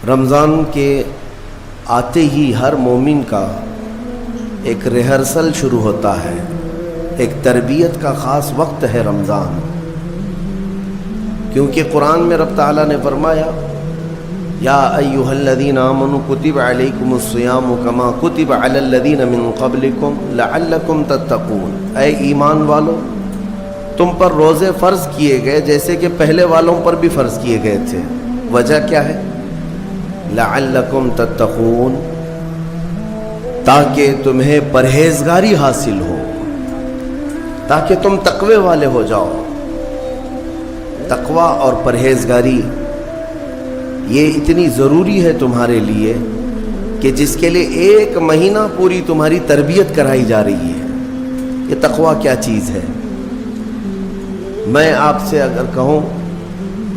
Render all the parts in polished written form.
رمضان کے آتے ہی ہر مومن کا ایک ریہرسل شروع ہوتا ہے، ایک تربیت کا خاص وقت ہے رمضان، کیونکہ قرآن میں رب تعالیٰ نے فرمایا یا ایھا الذین آمنوا کتب علیکم الصیام کما کتب علی الذین من قبلکم لعلکم تتقون، اے ایمان والو تم پر روزے فرض کیے گئے جیسے کہ پہلے والوں پر بھی فرض کیے گئے تھے۔ وجہ کیا ہے؟ لعلکم تتقون، تاکہ تمہیں پرہیزگاری حاصل ہو، تاکہ تم تقوی والے ہو جاؤ۔ تقوی اور پرہیزگاری یہ اتنی ضروری ہے تمہارے لیے کہ جس کے لیے 1 مہینہ پوری تمہاری تربیت کرائی جا رہی ہے۔ یہ تقوی کیا چیز ہے؟ میں آپ سے اگر کہوں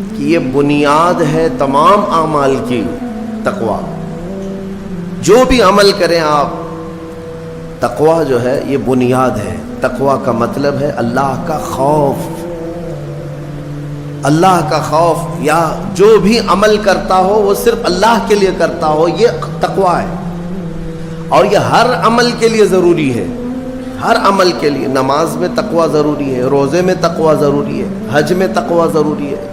کہ یہ بنیاد ہے تمام اعمال کی، تقوی، جو بھی عمل کریں آپ، تقوی جو ہے یہ بنیاد ہے۔ تقوی کا مطلب ہے اللہ کا خوف، اللہ کا خوف، یا جو بھی عمل کرتا ہو وہ صرف اللہ کے لیے کرتا ہو، یہ تقوی ہے۔ اور یہ ہر عمل کے لیے ضروری ہے، ہر عمل کے لیے۔ نماز میں تقوی ضروری ہے، روزے میں تقوی ضروری ہے، حج میں تقوی ضروری ہے۔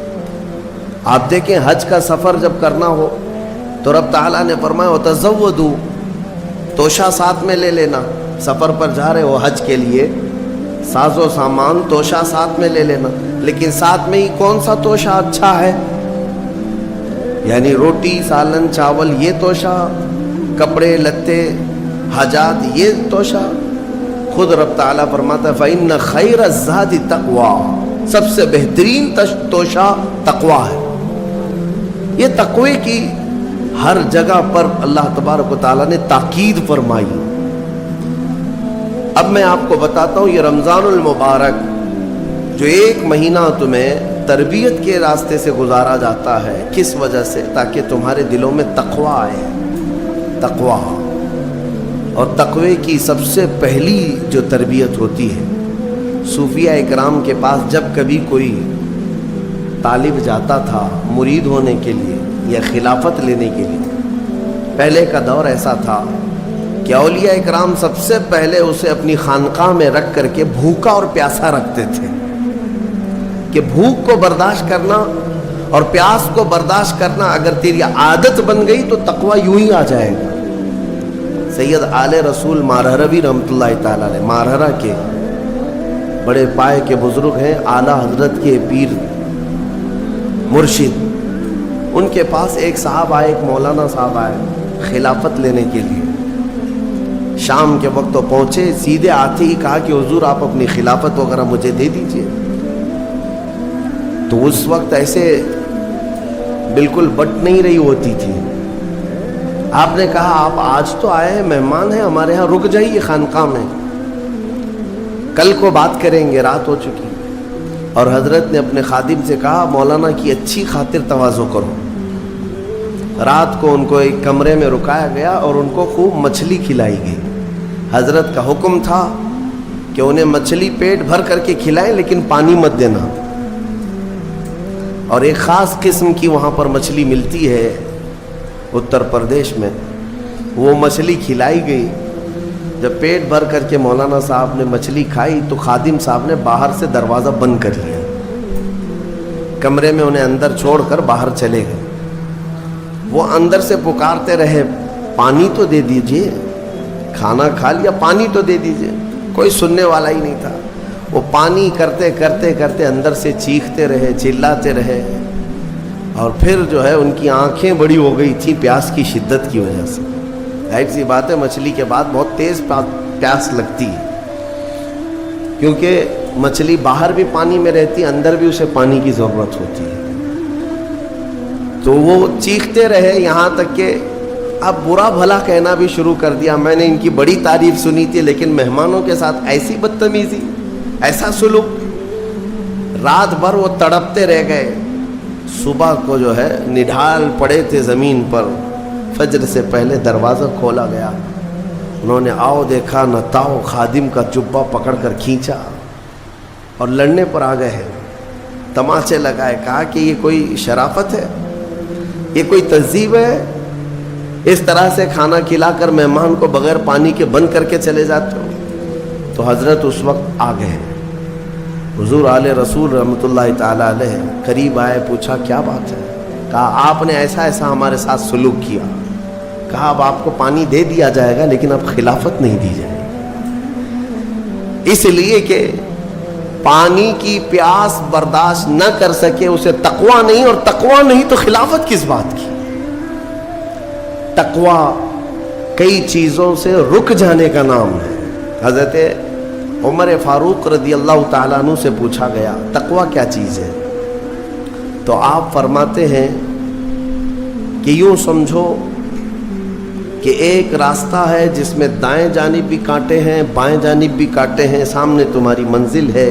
آپ دیکھیں حج کا سفر جب کرنا ہو تو رب تعالیٰ نے فرمایا وَتَزَوَّدُوا، توشہ ساتھ میں لے لینا۔ سفر پر جا رہے ہو حج کے لیے، ساز و سامان توشہ ساتھ میں لے لینا، لیکن ساتھ میں ہی کون سا توشہ اچھا ہے؟ یعنی روٹی، سالن، چاول یہ توشہ، کپڑے لتے، حاجات یہ توشہ؟ خود رب تعالیٰ فرماتا ہے فَإِنَّ خَيْرَ الزَّادِ تَقْوَىٰ، سب سے بہترین توشہ تقوی ہے۔ یہ تقوی کی ہر جگہ پر اللہ تبارک و تعالیٰ نے تاکید فرمائی۔ اب میں آپ کو بتاتا ہوں یہ رمضان المبارک جو 1 مہینہ تمہیں تربیت کے راستے سے گزارا جاتا ہے، کس وجہ سے؟ تاکہ تمہارے دلوں میں تقوی آئے، تقوی۔ اور تقوی کی سب سے پہلی جو تربیت ہوتی ہے، صوفیہ اکرام کے پاس جب کبھی کوئی طالب جاتا تھا مرید ہونے کے لیے یا خلافت لینے کے لیے، پہلے کا دور ایسا تھا کہ اولیاء اکرام سب سے پہلے اسے اپنی خانقاہ میں رکھ کر کے بھوکا اور پیاسا رکھتے تھے، کہ بھوک کو برداشت کرنا اور پیاس کو برداشت کرنا اگر تیری عادت بن گئی تو تقوی یوں ہی آ جائے گا۔ سید آل رسول مارہروی رحمۃ اللہ تعالیٰ علیہ، مارہرہ کے بڑے پائے کے بزرگ ہیں، اعلیٰ حضرت کے پیر مرشد، ان کے پاس ایک صاحب آئے، ایک مولانا صاحب آئے خلافت لینے کے لیے۔ شام کے وقت تو پہنچے، سیدھے آتے ہی کہا کہ حضور آپ اپنی خلافت وغیرہ مجھے دے دیجئے۔ تو اس وقت ایسے بالکل بٹ نہیں رہی ہوتی تھی۔ آپ نے کہا آپ آج تو آئے ہیں، مہمان ہیں ہمارے ہاں، رک جائیے خانقاہ میں، کل کو بات کریں گے، رات ہو چکی۔ اور حضرت نے اپنے خادم سے کہا مولانا کی اچھی خاطر تواضع کرو۔ رات کو ان کو ایک کمرے میں رکایا گیا اور ان کو خوب مچھلی کھلائی گئی۔ حضرت کا حکم تھا کہ انہیں مچھلی پیٹ بھر کر کے کھلائیں لیکن پانی مت دینا۔ اور ایک خاص قسم کی وہاں پر مچھلی ملتی ہے اتر پردیش میں، وہ مچھلی کھلائی گئی۔ جب پیٹ بھر کر کے مولانا صاحب نے مچھلی کھائی تو خادم صاحب نے باہر سے دروازہ بند کر لیا، کمرے میں انہیں اندر چھوڑ کر باہر چلے گئے۔ وہ اندر سے پکارتے رہے پانی تو دے دیجئے، کھانا کھا لیا پانی تو دے دیجئے، کوئی سننے والا ہی نہیں تھا۔ وہ پانی کرتے کرتے کرتے اندر سے چیختے رہے، چلاتے رہے، اور پھر جو ہے ان کی آنکھیں بڑی ہو گئی تھیں پیاس کی شدت کی وجہ سے۔ ظاہر سی بات ہے مچھلی کے بعد بہت تیز پیاس لگتی ہے، کیونکہ مچھلی باہر بھی پانی میں رہتی ہے، اندر بھی اسے پانی کی ضرورت ہوتی ہے۔ تو وہ چیختے رہے یہاں تک کہ اب برا بھلا کہنا بھی شروع کر دیا، میں نے ان کی بڑی تعریف سنی تھی لیکن مہمانوں کے ساتھ ایسی بدتمیزی، ایسا سلوک۔ رات بھر وہ تڑپتے رہ گئے، صبح کو جو ہے نڈھال پڑے تھے زمین پر، فجر سے پہلے دروازہ کھولا گیا، انہوں نے آؤ دیکھا نہ تاؤ، خادم کا جبہ پکڑ کر کھینچا اور لڑنے پر آ گئے ہیں، تماچے لگائے، کہا کہ یہ کوئی شرافت ہے؟ یہ کوئی تہذیب ہے؟ اس طرح سے کھانا کھلا کر مہمان کو بغیر پانی کے بند کر کے چلے جاتے ہو؟ تو حضرت اس وقت آ گئے، حضور آل رسول رحمۃ اللہ تعالی علیہ قریب آئے، پوچھا کیا بات ہے؟ کہا آپ نے ایسا ایسا ہمارے ساتھ سلوک کیا، کہا اب آپ کو پانی دے دیا جائے گا لیکن اب خلافت نہیں دی جائے گی، اس لیے کہ پانی کی پیاس برداشت نہ کر سکے اسے تقویٰ نہیں، اور تقویٰ نہیں تو خلافت کس بات کی؟ تقویٰ کئی چیزوں سے رک جانے کا نام ہے۔ حضرت عمر فاروق رضی اللہ تعالیٰ عنہ سے پوچھا گیا تقویٰ کیا چیز ہے؟ تو آپ فرماتے ہیں کہ یوں سمجھو کہ ایک راستہ ہے جس میں دائیں جانب بھی کانٹے ہیں، بائیں جانب بھی کانٹے ہیں، سامنے تمہاری منزل ہے،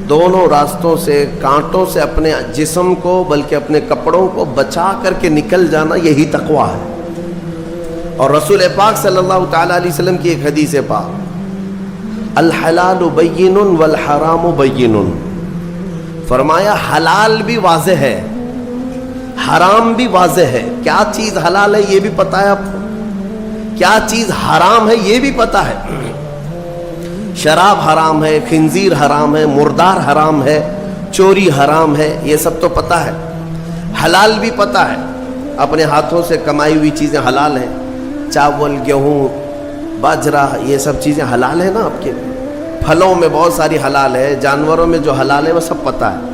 دونوں راستوں سے کانٹوں سے اپنے جسم کو بلکہ اپنے کپڑوں کو بچا کر کے نکل جانا، یہی تقویٰ ہے۔ اور رسول پاک صلی اللہ تعالیٰ علیہ وسلم کی ایک حدیث پاک، الحلال بین والحرام بین، فرمایا حلال بھی واضح ہے، حرام بھی واضح ہے۔ کیا چیز حلال ہے یہ بھی پتہ ہے آپ کو، کیا چیز حرام ہے یہ بھی پتہ ہے۔ شراب حرام ہے، خنزیر حرام ہے، مردار حرام ہے، چوری حرام ہے، یہ سب تو پتہ ہے۔ حلال بھی پتہ ہے، اپنے ہاتھوں سے کمائی ہوئی چیزیں حلال ہیں، چاول، گیہوں، باجرہ، یہ سب چیزیں حلال ہیں نا آپ کے۔ پھلوں میں بہت ساری حلال ہے، جانوروں میں جو حلال ہے وہ سب پتہ ہے۔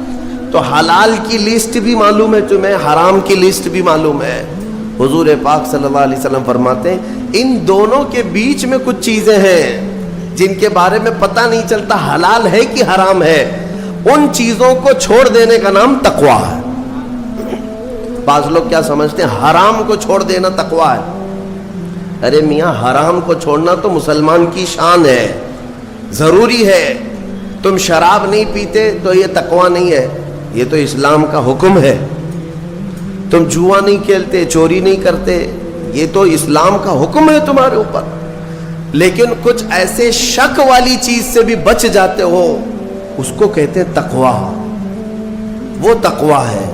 تو حلال کی لسٹ بھی معلوم ہے تمہیں، حرام کی لسٹ بھی معلوم ہے۔ حضور پاک صلی اللہ علیہ وسلم فرماتے ہیں ان دونوں کے بیچ میں کچھ چیزیں ہیں جن کے بارے میں پتہ نہیں چلتا حلال ہے کہ حرام ہے، ان چیزوں کو چھوڑ دینے کا نام تقویٰ ہے۔ بعض لوگ کیا سمجھتے ہیں حرام کو چھوڑ دینا تقویٰ ہے۔ ارے میاں، حرام کو چھوڑنا تو مسلمان کی شان ہے، ضروری ہے۔ تم شراب نہیں پیتے تو یہ تقویٰ نہیں ہے، یہ تو اسلام کا حکم ہے۔ تم جوا نہیں کھیلتے، چوری نہیں کرتے، یہ تو اسلام کا حکم ہے تمہارے اوپر۔ لیکن کچھ ایسے شک والی چیز سے بھی بچ جاتے ہو، اس کو کہتے ہیں تقویٰ، وہ تقویٰ ہے۔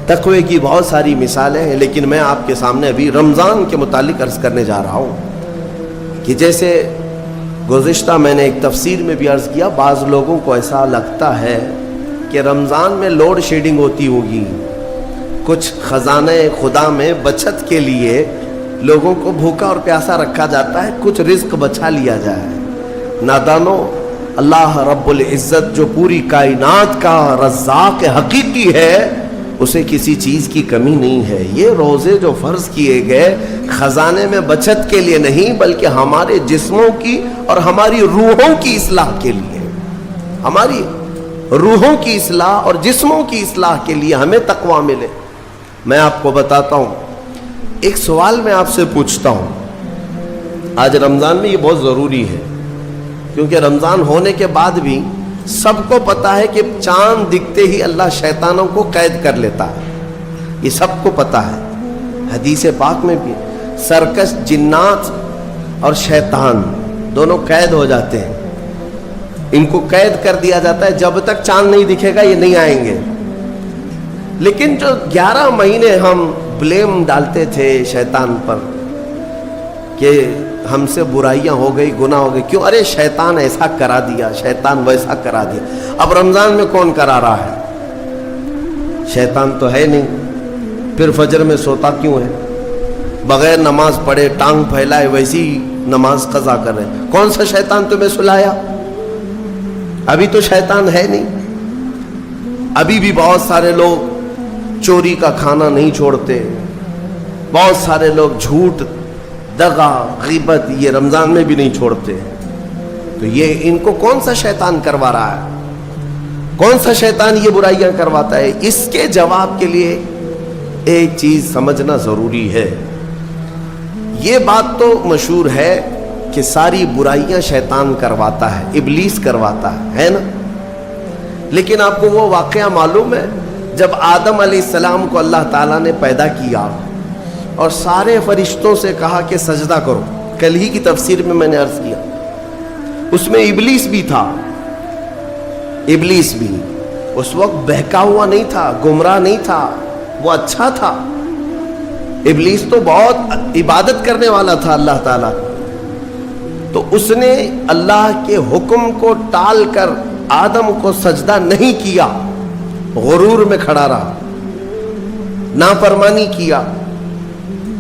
تقوی کی بہت ساری مثالیں ہیں، لیکن میں آپ کے سامنے ابھی رمضان کے متعلق عرض کرنے جا رہا ہوں کہ جیسے گزشتہ میں نے ایک تفسیر میں بھی عرض کیا، بعض لوگوں کو ایسا لگتا ہے کہ رمضان میں لوڈ شیڈنگ ہوتی ہوگی، کچھ خزانہ خدا میں بچت کے لیے لوگوں کو بھوکا اور پیاسا رکھا جاتا ہے، کچھ رزق بچا لیا جائے۔ نادانو، اللہ رب العزت جو پوری کائنات کا رزاق حقیقی ہے، اسے کسی چیز کی کمی نہیں ہے۔ یہ روزے جو فرض کیے گئے خزانے میں بچت کے لیے نہیں، بلکہ ہمارے جسموں کی اور ہماری روحوں کی اصلاح کے لیے، ہماری روحوں کی اصلاح اور جسموں کی اصلاح کے لیے ہمیں تقویٰ ملے۔ میں آپ کو بتاتا ہوں، ایک سوال میں آپ سے پوچھتا ہوں، آج رمضان میں یہ بہت ضروری ہے، کیونکہ رمضان ہونے کے بعد بھی سب کو پتا ہے کہ چاند دکھتے ہی اللہ شیطانوں کو قید کر لیتا ہے، یہ سب کو پتا ہے۔ حدیث پاک میں بھی سرکش جنات اور شیطان دونوں قید ہو جاتے ہیں، ان کو قید کر دیا جاتا ہے، جب تک چاند نہیں دکھے گا یہ نہیں آئیں گے۔ لیکن جو 11 مہینے ہم بلیم ڈالتے تھے شیطان پر کہ ہم سے برائیاں ہو گئی، گناہ ہو گئی، کیوں؟ ارے شیطان ایسا کرا دیا، شیطان ویسا کرا دیا۔ اب رمضان میں کون کرا رہا ہے؟ شیطان تو ہے نہیں، پھر فجر میں سوتا کیوں ہے؟ بغیر نماز پڑھے ٹانگ پھیلائے ویسی نماز قضا کر رہے۔ کون سا شیطان تمہیں سلایا؟ ابھی تو شیطان ہے نہیں۔ ابھی بھی بہت سارے لوگ چوری کا کھانا نہیں چھوڑتے، بہت سارے لوگ جھوٹ، دغا، غیبت یہ رمضان میں بھی نہیں چھوڑتے۔ تو یہ ان کو کون سا شیطان کروا رہا ہے؟ کون سا شیطان یہ برائیاں کرواتا ہے؟ اس کے جواب کے لیے ایک چیز سمجھنا ضروری ہے۔ یہ بات تو مشہور ہے کہ ساری برائیاں شیطان کرواتا ہے، ابلیس کرواتا ہے نا؟ لیکن آپ کو وہ واقعہ معلوم ہے جب آدم علیہ السلام کو اللہ تعالیٰ نے پیدا کیا اور سارے فرشتوں سے کہا کہ سجدہ کرو، کل ہی کی تفسیر میں نے عرض کیا، اس میں ابلیس بھی تھا۔ ابلیس بھی اس وقت بہکا ہوا نہیں تھا، گمراہ نہیں تھا، وہ اچھا تھا. ابلیس تو بہت عبادت کرنے والا تھا اللہ تعالیٰ. تو اس نے اللہ کے حکم کو ٹال کر آدم کو سجدہ نہیں کیا, غرور میں کھڑا رہا, نافرمانی کیا.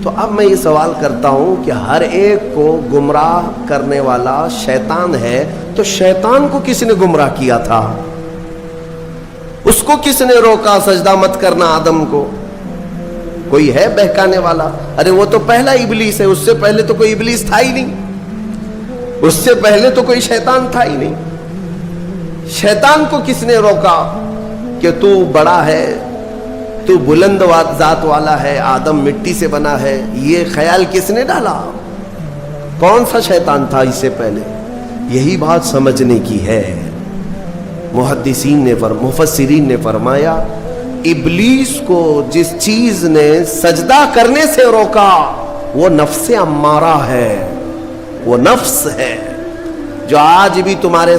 تو اب میں یہ سوال کرتا ہوں کہ ہر ایک کو گمراہ کرنے والا شیطان ہے, تو شیطان کو کس نے گمراہ کیا تھا؟ اس کو کس نے روکا سجدہ مت کرنا آدم کو؟ کوئی ہے بہکانے والا؟ ارے وہ تو پہلا ابلیس ہے, اس سے پہلے تو کوئی ابلیس تھا ہی نہیں, اس سے پہلے تو کوئی شیطان تھا ہی نہیں. شیطان کو کس نے روکا کہ تو بڑا ہے, تو بلند ذات والا ہے, آدم مٹی سے بنا ہے؟ یہ خیال کس نے ڈالا؟ کون سا شیطان تھا اس سے پہلے؟ یہی بات سمجھنے کی ہے. محدثین نے مفسرین نے فرمایا ابلیس کو جس چیز نے سجدہ کرنے سے روکا وہ نفس امارہ ہے, وہ نفس ہے جو آج بھی تمہارے